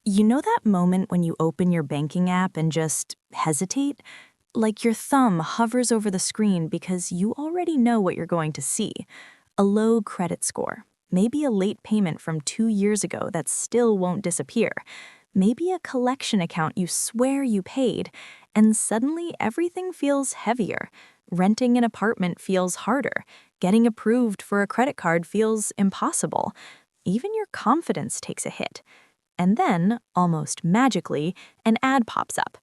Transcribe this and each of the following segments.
You know that moment when you open your banking app and just hesitate? Like your thumb hovers over the screen because you already know what you're going to see. A low credit score. Maybe a late payment from 2 years ago that still won't disappear. Maybe a collection account you swear you paid. And suddenly everything feels heavier. Renting an apartment feels harder. Getting approved for a credit card feels impossible. Even your confidence takes a hit. And then, almost magically, an ad pops up.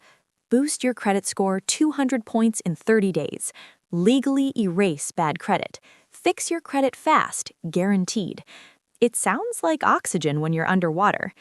Boost your credit score 200 points in 30 days. Legally erase bad credit. Fix your credit fast, guaranteed. It sounds like oxygen when you're underwater.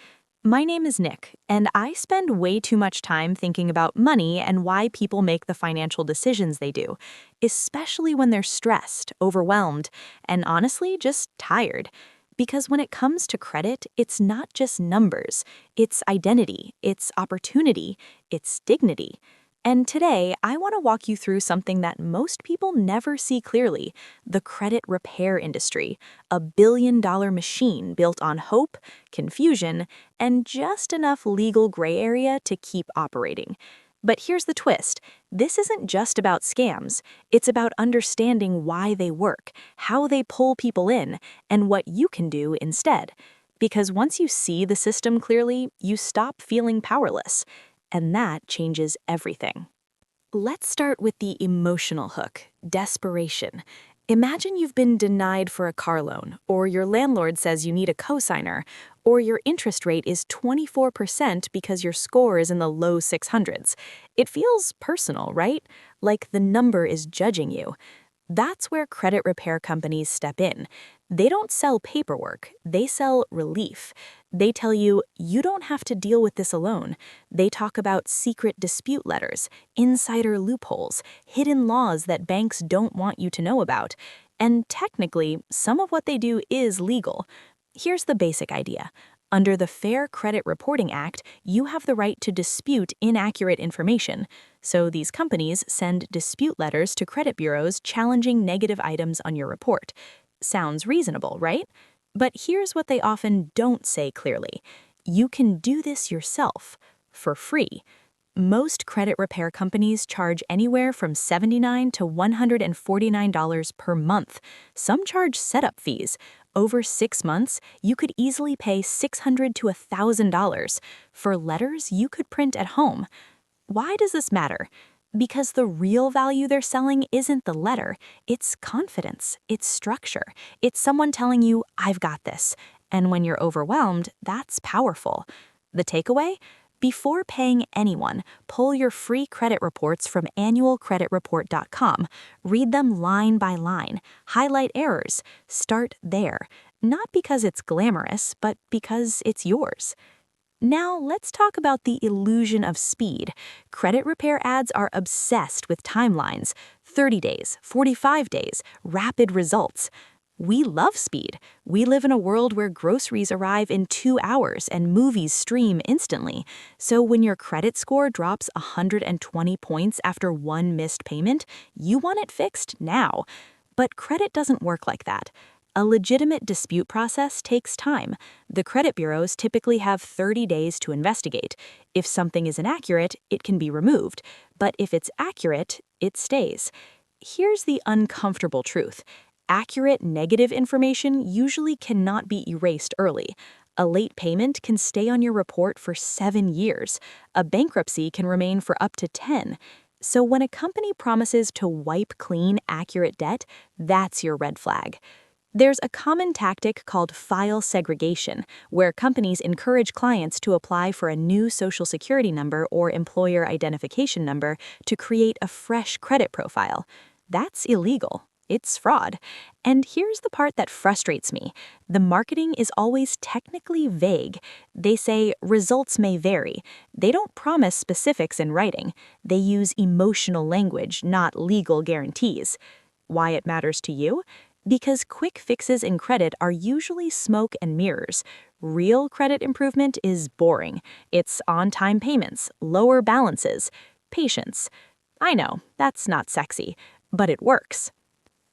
My name is Nick, and I spend way too much time thinking about money and why people make the financial decisions they do, especially when they're stressed, overwhelmed, and honestly, just tired. Because when it comes to credit, it's not just numbers, it's identity, it's opportunity, it's dignity. And today, I want to walk you through something that most people never see clearly: the credit repair industry, a billion-dollar machine built on hope, confusion, and just enough legal gray area to keep operating. But here's the twist: this isn't just about scams, it's about understanding why they work, how they pull people in, and what you can do instead. Because once you see the system clearly, you stop feeling powerless. And that changes everything. Let's start with the emotional hook: desperation. Imagine you've been denied for a car loan, or your landlord says you need a cosigner, or your interest rate is 24% because your score is in the low 600s. It feels personal, right? Like the number is judging you. That's where credit repair companies step in. They don't sell paperwork, they sell relief. They tell you, you don't have to deal with this alone. They talk about secret dispute letters, insider loopholes, hidden laws that banks don't want you to know about. And technically, some of what they do is legal. Here's the basic idea. Under the Fair Credit Reporting Act, you have the right to dispute inaccurate information. So these companies send dispute letters to credit bureaus challenging negative items on your report. Sounds reasonable, right? But here's what they often don't say clearly. You can do this yourself, for free. Most credit repair companies charge anywhere from $79 to $149 per month. Some charge setup fees. Over 6 months, you could easily pay $600 to $1,000 for letters you could print at home. Why does this matter? Because the real value they're selling isn't the letter, it's confidence, it's structure. It's someone telling you, I've got this. And when you're overwhelmed, that's powerful. The takeaway? Before paying anyone, pull your free credit reports from annualcreditreport.com. Read them line by line. Highlight errors. Start there. Not because it's glamorous, but because it's yours. Now, let's talk about the illusion of speed. Credit repair ads are obsessed with timelines: 30 days, 45 days, rapid results. We love speed. We live in a world where groceries arrive in 2 hours and movies stream instantly. So when your credit score drops 120 points after one missed payment, you want it fixed now. But credit doesn't work like that. A legitimate dispute process takes time. The credit bureaus typically have 30 days to investigate. If something is inaccurate, it can be removed. But if it's accurate, it stays. Here's the uncomfortable truth. Accurate negative information usually cannot be erased early. A late payment can stay on your report for 7 years. A bankruptcy can remain for up to 10. So when a company promises to wipe clean accurate debt, that's your red flag. There's a common tactic called file segregation, where companies encourage clients to apply for a new Social Security number or employer identification number to create a fresh credit profile. That's illegal. It's fraud. And here's the part that frustrates me. The marketing is always technically vague. They say results may vary. They don't promise specifics in writing. They use emotional language, not legal guarantees. Why it matters to you? Because quick fixes in credit are usually smoke and mirrors. Real credit improvement is boring. It's on-time payments, lower balances, patience. I know, that's not sexy, but it works.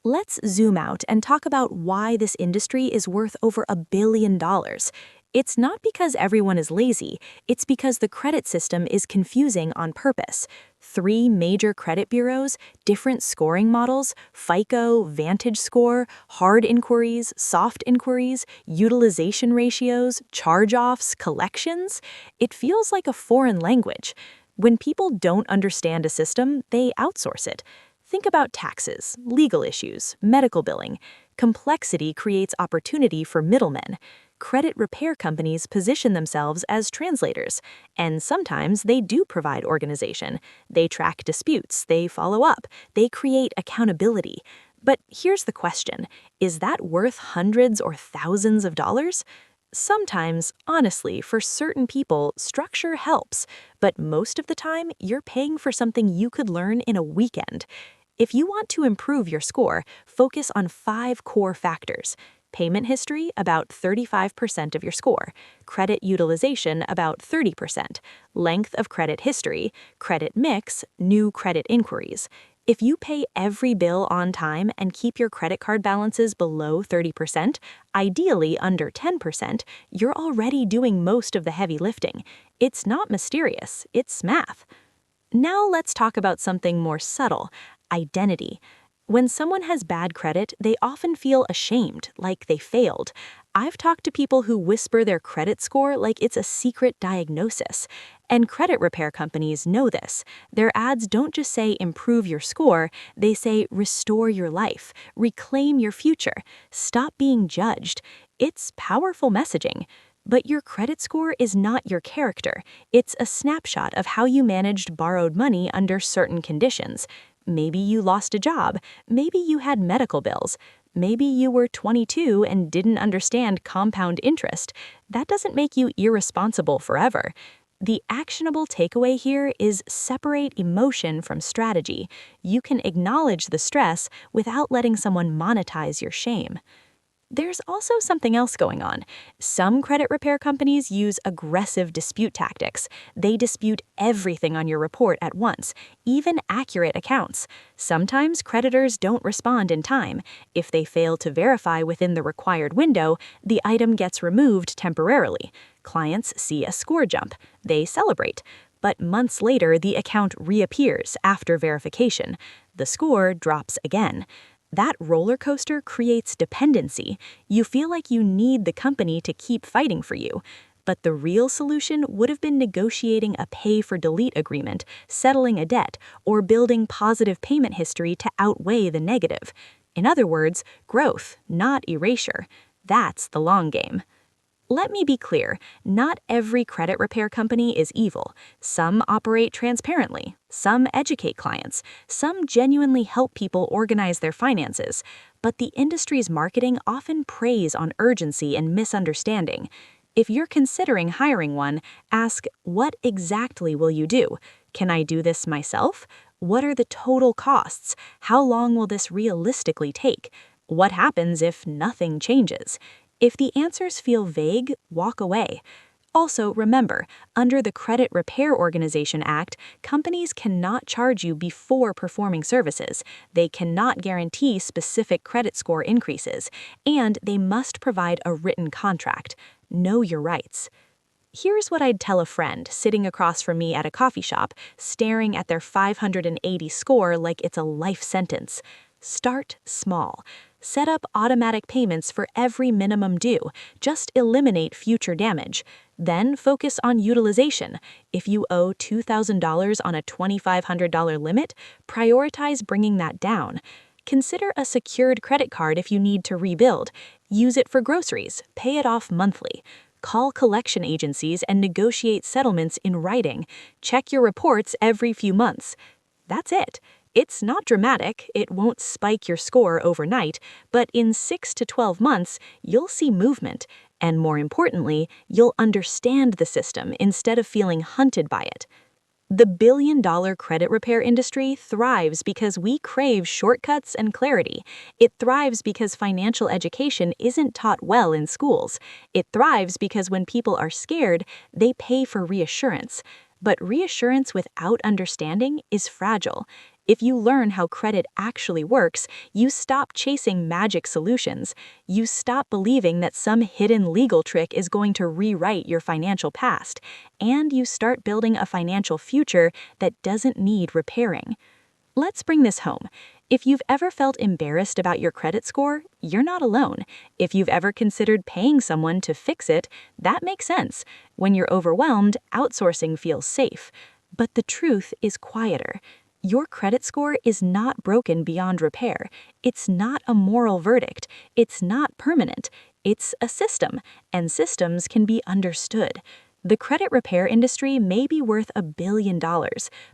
Let's zoom out and talk about why this industry is worth over $1 billion. It's not because everyone is lazy, it's because the credit system is confusing on purpose. Three major credit bureaus, different scoring models, FICO, Vantage Score, hard inquiries, soft inquiries, utilization ratios, charge-offs, collections. It feels like a foreign language. When people don't understand a system, they outsource it. Think about taxes, legal issues, medical billing. Complexity creates opportunity for middlemen. Credit repair companies position themselves as translators, and sometimes they do provide organization. They track disputes, they follow up, they create accountability. But here's the question, is that worth hundreds or thousands of dollars? Sometimes, honestly, for certain people, structure helps, but most of the time, you're paying for something you could learn in a weekend. If you want to improve your score, focus on 5 core factors. Payment history, about 35% of your score. Credit utilization, about 30%. Length of credit history. Credit mix, new credit inquiries. If you pay every bill on time and keep your credit card balances below 30%, ideally under 10%, you're already doing most of the heavy lifting. It's not mysterious, it's math. Now let's talk about something more subtle, identity. When someone has bad credit, they often feel ashamed, like they failed. I've talked to people who whisper their credit score like it's a secret diagnosis. And credit repair companies know this. Their ads don't just say improve your score, they say restore your life, reclaim your future, stop being judged. It's powerful messaging. But your credit score is not your character. It's a snapshot of how you managed borrowed money under certain conditions. Maybe you lost a job. Maybe you had medical bills. Maybe you were 22 and didn't understand compound interest. That doesn't make you irresponsible forever. The actionable takeaway here is separate emotion from strategy. You can acknowledge the stress without letting someone monetize your shame. There's also something else going on. Some credit repair companies use aggressive dispute tactics. They dispute everything on your report at once, even accurate accounts. Sometimes creditors don't respond in time. If they fail to verify within the required window, the item gets removed temporarily. Clients see a score jump. They celebrate. But months later, the account reappears after verification. The score drops again. That roller coaster creates dependency. You feel like you need the company to keep fighting for you. But the real solution would have been negotiating a pay-for-delete agreement, settling a debt, or building positive payment history to outweigh the negative. In other words, growth, not erasure. That's the long game. Let me be clear, not every credit repair company is evil. Some operate transparently, some educate clients, some genuinely help people organize their finances, but the industry's marketing often preys on urgency and misunderstanding. If you're considering hiring one, ask, what exactly will you do? Can I do this myself? What are the total costs? How long will this realistically take? What happens if nothing changes? If the answers feel vague, walk away. Also, remember, under the Credit Repair Organization Act, companies cannot charge you before performing services. They cannot guarantee specific credit score increases, and they must provide a written contract. Know your rights. Here's what I'd tell a friend sitting across from me at a coffee shop, staring at their 580 score like it's a life sentence. Start small. Set up automatic payments for every minimum due. Just eliminate future damage. Then focus on utilization. If you owe $2,000 on a $2,500 limit, prioritize bringing that down. Consider a secured credit card if you need to rebuild. Use it for groceries. Pay it off monthly. Call collection agencies and negotiate settlements in writing. Check your reports every few months. That's it. It's not dramatic, it won't spike your score overnight, but in 6 to 12 months, you'll see movement. And more importantly, you'll understand the system instead of feeling hunted by it. The billion-dollar credit repair industry thrives because we crave shortcuts and clarity. It thrives because financial education isn't taught well in schools. It thrives because when people are scared, they pay for reassurance. But reassurance without understanding is fragile. If you learn how credit actually works, you stop chasing magic solutions. You stop believing that some hidden legal trick is going to rewrite your financial past, and you start building a financial future that doesn't need repairing. Let's bring this home. If you've ever felt embarrassed about your credit score, you're not alone. If you've ever considered paying someone to fix it, that makes sense. When you're overwhelmed, outsourcing feels safe. But the truth is quieter. Your credit score is not broken beyond repair. It's not a moral verdict. It's not permanent. It's a system, and systems can be understood. The credit repair industry may be worth $1 billion,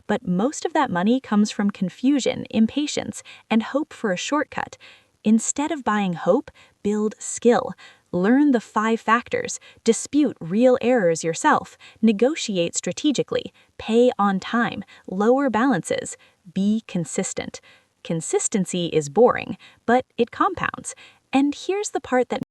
but most of that money comes from confusion, impatience, and hope for a shortcut. Instead of buying hope, build skill. Learn the 5 factors, dispute real errors yourself, negotiate strategically, pay on time, lower balances, be consistent. Consistency is boring, but it compounds. And here's the part that